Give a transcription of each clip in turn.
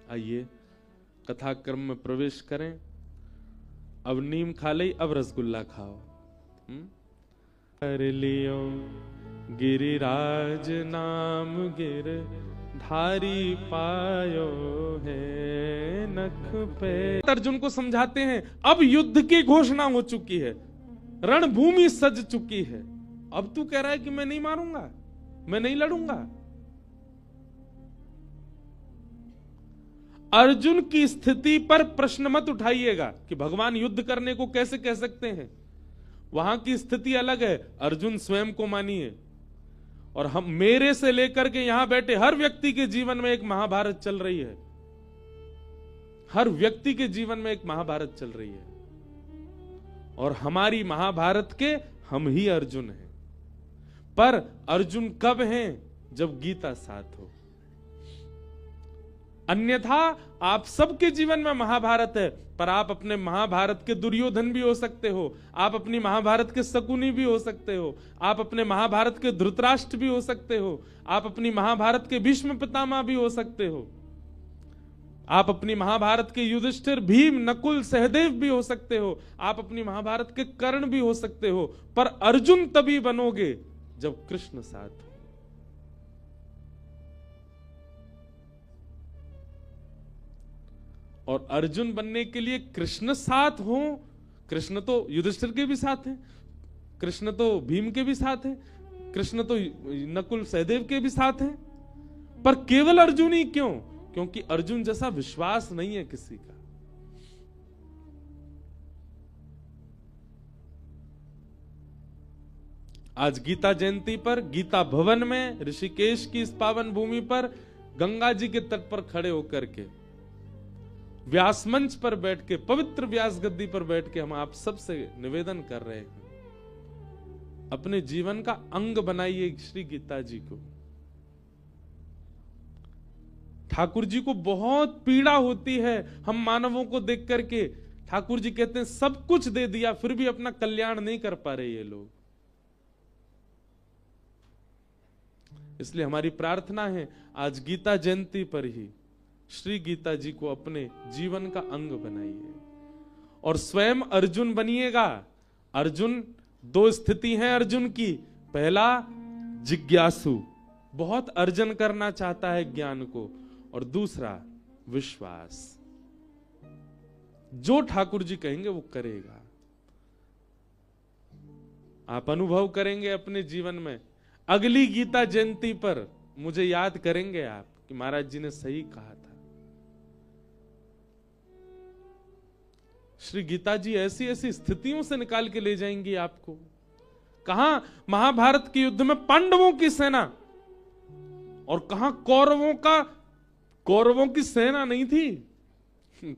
आइए कथा क्रम में प्रवेश करें। अब नीम खा ली, अब रसगुल्ला खाओ। कर लियो गिरिराज नाम गिर धारी पायो है नख पे। अर्जुन को समझाते हैं अब युद्ध की घोषणा हो चुकी है, रणभूमि सज चुकी है। अब तू कह रहा है कि मैं नहीं मारूंगा, मैं नहीं लड़ूंगा। अर्जुन की स्थिति पर प्रश्न मत उठाइएगा कि भगवान युद्ध करने को कैसे कह सकते हैं। वहां की स्थिति अलग है। अर्जुन स्वयं को मानिए, और हम मेरे से लेकर के यहां बैठे हर व्यक्ति के जीवन में एक महाभारत चल रही है। हर व्यक्ति के जीवन में एक महाभारत चल रही है, और हमारी महाभारत के हम ही अर्जुन हैं। पर अर्जुन कब हैं? जब गीता साथ हो। अन्यथा आप सबके जीवन में महाभारत है, पर आप अपने महाभारत के दुर्योधन भी हो सकते हो, आप अपनी महाभारत के शकुनी भी हो सकते हो, आप अपने महाभारत के धृतराष्ट्र भी हो सकते हो, आप अपनी महाभारत के भीष्म पितामह भी हो सकते हो, आप अपनी महाभारत के युधिष्ठिर, भीम, नकुल, सहदेव भी हो सकते हो, आप अपनी महाभारत के कर्ण भी हो सकते हो। पर अर्जुन तभी बनोगे जब कृष्ण साथ हो। और अर्जुन बनने के लिए कृष्ण साथ हो। कृष्ण तो युधिष्ठिर के भी साथ हैं, कृष्ण तो भीम के भी साथ हैं, कृष्ण तो नकुल सहदेव के भी साथ हैं, पर केवल अर्जुन ही क्यों? क्योंकि अर्जुन जैसा विश्वास नहीं है किसी का। आज गीता जयंती पर गीता भवन में ऋषिकेश की इस पावन भूमि पर गंगा जी के तट पर खड़े होकर के, व्यास मंच पर बैठ के, पवित्र व्यास गद्दी पर बैठ के हम आप सबसे निवेदन कर रहे हैं, अपने जीवन का अंग बनाइए श्री गीता जी को। ठाकुर जी को बहुत पीड़ा होती है हम मानवों को देख करके। ठाकुर जी कहते हैं सब कुछ दे दिया फिर भी अपना कल्याण नहीं कर पा रहे ये लोग। इसलिए हमारी प्रार्थना है आज गीता जयंती पर ही श्री गीता जी को अपने जीवन का अंग बनाइए और स्वयं अर्जुन बनिएगा। अर्जुन, दो स्थिति है अर्जुन की। पहला जिज्ञासु, बहुत अर्जन करना चाहता है ज्ञान को, और दूसरा विश्वास, जो ठाकुर जी कहेंगे वो करेगा। आप अनुभव करेंगे अपने जीवन में। अगली गीता जयंती पर मुझे याद करेंगे आप कि महाराज जी ने सही कहा था। श्री गीता जी ऐसी ऐसी स्थितियों से निकाल के ले जाएंगी आपको। कहां महाभारत के युद्ध में पांडवों की सेना, और कहां कौरवों की सेना नहीं थी,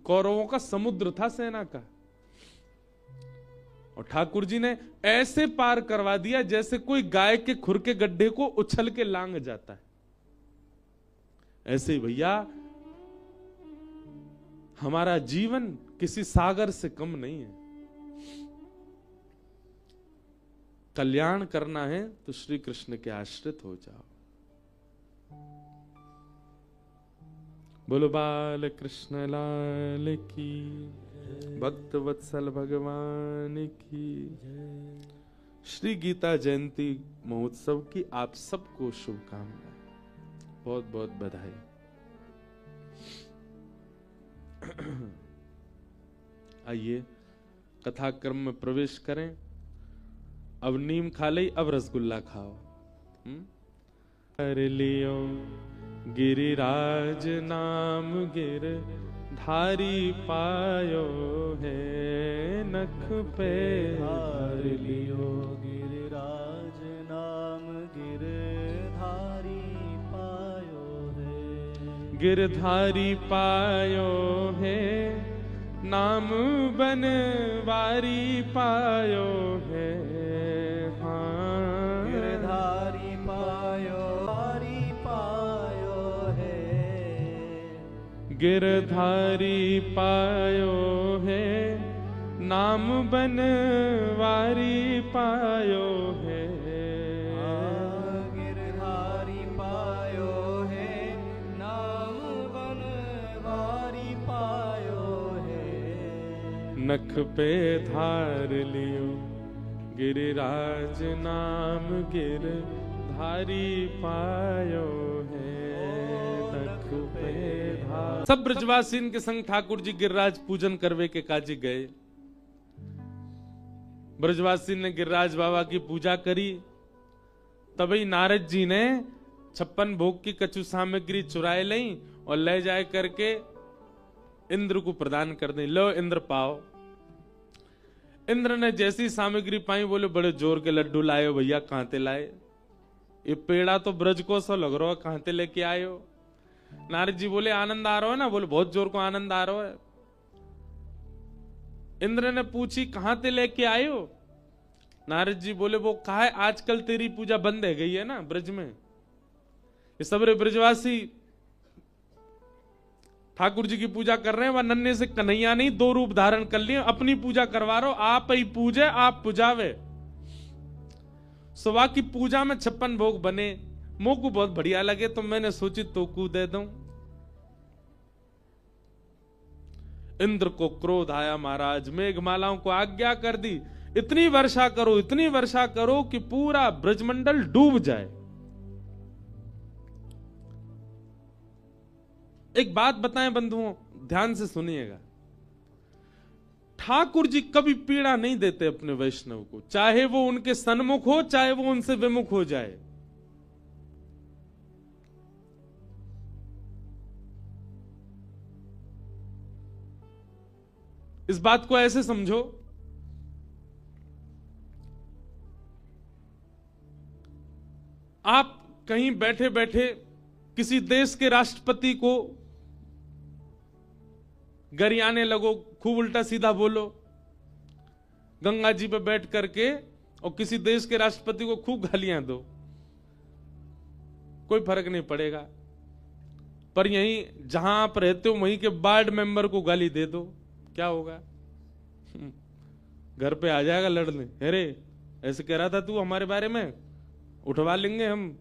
कौरवों का समुद्र था सेना का। और ठाकुर जी ने ऐसे पार करवा दिया जैसे कोई गाय के खुर के गड्ढे को उछल के लांग जाता है। ऐसे ही भैया हमारा जीवन किसी सागर से कम नहीं है। कल्याण करना है तो श्री कृष्ण के आश्रित हो जाओ। बोलो बाल कृष्ण लाल की, भक्त वत्सल भगवान की। श्री गीता जयंती महोत्सव की आप सबको शुभकामनाएं, बहुत बहुत बधाई। आइए कथा क्रम में प्रवेश करें। अब नीम खा ली, अब रसगुल्ला खाओ। कर लियो गिरिराज नाम गिर धारी पायो है नख पे। हार लियो गिरिराज नाम गिर धारी पायो है। गिरधारी पायो है नाम बनवारी पायो है। हाँ गिरधारी पायो, हारी पायो है। गिरधारी पायो है नाम बनवारी पायो है। गिरधारी पायो है नाम बनवारी नख पे धार लियो गिरिराज नाम गिरधारी पायो है नख पे धार। सब ब्रजवासीन के संग ठाकुर जी गिरिराज पूजन करवे के काजी गए। ब्रजवासी ने गिरिराज बाबा की पूजा करी। तभी नारद जी ने 56 भोग की कछु सामग्री चुराए ली और ले जाए करके इंद्र को प्रदान कर दी। लो इंद्र पाओ। इंद्र ने जैसी सामग्री पाई बोले बड़े जोर के लड्डू लाए भैया, कहां ते लाए? ये पेड़ा तो ब्रज को सो लग रहा है, कहां ते लेके आए हो? नारद जी बोले आनंद आ रहा है ना? बोले बहुत जोर को आनंद आ रहा है। इंद्र ने पूछी कहां ते लेके आए हो? नारद जी बोले वो कहा है आजकल तेरी पूजा बंद है गई है ना ब्रज में। ये सबरे ब्रजवासी ठाकुर जी की पूजा कर रहे हैं। वह नन्हे से कन्हैया नहीं, 2 रूप धारण कर लिए, अपनी पूजा करवा रहे हो। आप ही पूजे आप पुजावे। सुबह की पूजा में 56 भोग बने, मुंह को बहुत बढ़िया लगे तो मैंने सोची तो को दे दूं। इंद्र को क्रोध आया महाराज, मेघमालाओं को आज्ञा कर दी इतनी वर्षा करो कि पूरा ब्रजमंडल डूब जाए। एक बात बताएं बंधुओं, ध्यान से सुनिएगा। ठाकुर जी कभी पीड़ा नहीं देते अपने वैष्णव को, चाहे वो उनके सन्मुख हो चाहे वो उनसे विमुख हो जाए। इस बात को ऐसे समझो, आप कहीं बैठे बैठे किसी देश के राष्ट्रपति को गरियाने लगो, खूब उल्टा सीधा बोलो गंगा जी पे बैठ करके, और किसी देश के राष्ट्रपति को खूब गालियां दो, कोई फर्क नहीं पड़ेगा। पर यहीं जहां आप रहते हो वहीं के वार्ड मेंबर को गाली दे दो, क्या होगा? घर पे आ जाएगा लड़ने, अरे ऐसे कह रहा था तू हमारे बारे में, उठवा लेंगे हम।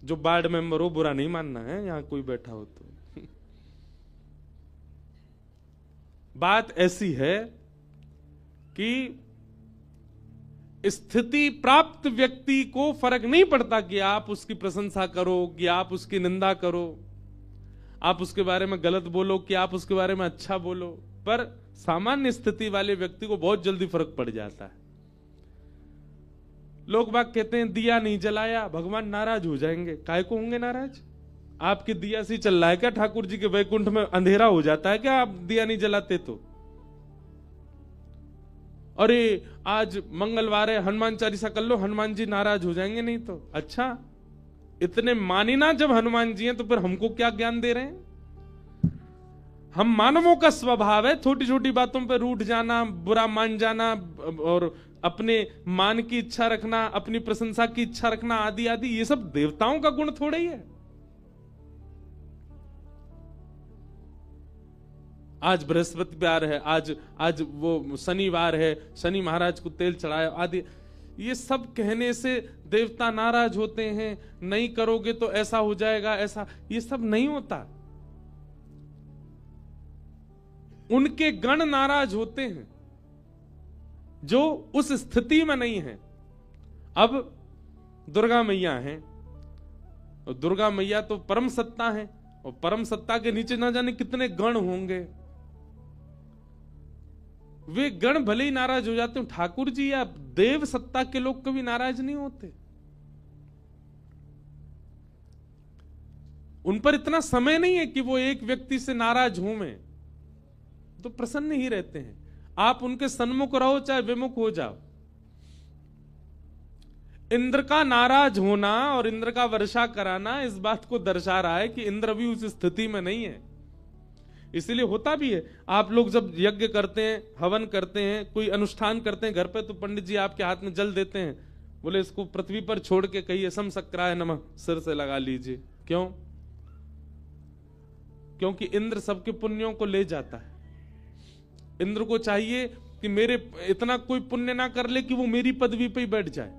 जो वार्ड मेंबर हो बुरा नहीं मानना है, यहां कोई बैठा हो तो। बात ऐसी है कि स्थिति प्राप्त व्यक्ति को फर्क नहीं पड़ता कि आप उसकी प्रशंसा करो कि आप उसकी निंदा करो, आप उसके बारे में गलत बोलो कि आप उसके बारे में अच्छा बोलो, पर सामान्य स्थिति वाले व्यक्ति को बहुत जल्दी फर्क पड़ जाता है। लोग बाग कहते हैं दिया नहीं जलाया भगवान नाराज हो जाएंगे। काहे को होंगे नाराज? आपके दिया से चल रहा है क्या? ठाकुर जी के वैकुंठ में अंधेरा हो जाता है क्या आप दिया नहीं जलाते तो? अरे आज मंगलवार है, हनुमान चालीसा कर लो, हनुमान जी नाराज हो जाएंगे नहीं तो। अच्छा, इतने मानी ना जब हनुमान जी हैं तो फिर हमको क्या ज्ञान दे रहे हैं? हम मानवों का स्वभाव है छोटी छोटी बातों पे रूठ जाना, बुरा मान जाना, और अपने मान की इच्छा रखना, अपनी प्रशंसा की इच्छा रखना, आदि आदि। ये सब देवताओं का गुण थोड़ा ही है। आज बृहस्पतिवार है, आज वो शनिवार है, शनि महाराज को तेल चढ़ाया आदि। ये सब कहने से देवता नाराज होते हैं, नहीं करोगे तो ऐसा हो जाएगा, ऐसा। ये सब नहीं होता। उनके गण नाराज होते हैं जो उस स्थिति में नहीं है। अब दुर्गा मैया हैं, और दुर्गा मैया तो परम सत्ता है, और परम सत्ता के नीचे ना जाने कितने गण होंगे। वे गण भले ही नाराज हो जाते हो, ठाकुर जी या देव सत्ता के लोग कभी नाराज नहीं होते। उन पर इतना समय नहीं है कि वो एक व्यक्ति से नाराज हों, में तो प्रसन्न ही रहते हैं। आप उनके सन्मुख रहो चाहे विमुख हो जाओ। इंद्र का नाराज होना और इंद्र का वर्षा कराना इस बात को दर्शा रहा है कि इंद्र भी उस स्थिति में नहीं है। इसलिए होता भी है, आप लोग जब यज्ञ करते हैं, हवन करते हैं, कोई अनुष्ठान करते हैं घर पे, तो पंडित जी आपके हाथ में जल देते हैं, बोले इसको पृथ्वी पर छोड़ के कहिए सम सक्राय नमः, सिर से लगा लीजिए। क्यों? क्योंकि इंद्र सबके पुण्यों को ले जाता है। इंद्र को चाहिए कि मेरे इतना कोई पुण्य ना कर ले कि वो मेरी पदवी पे ही बैठ जाए।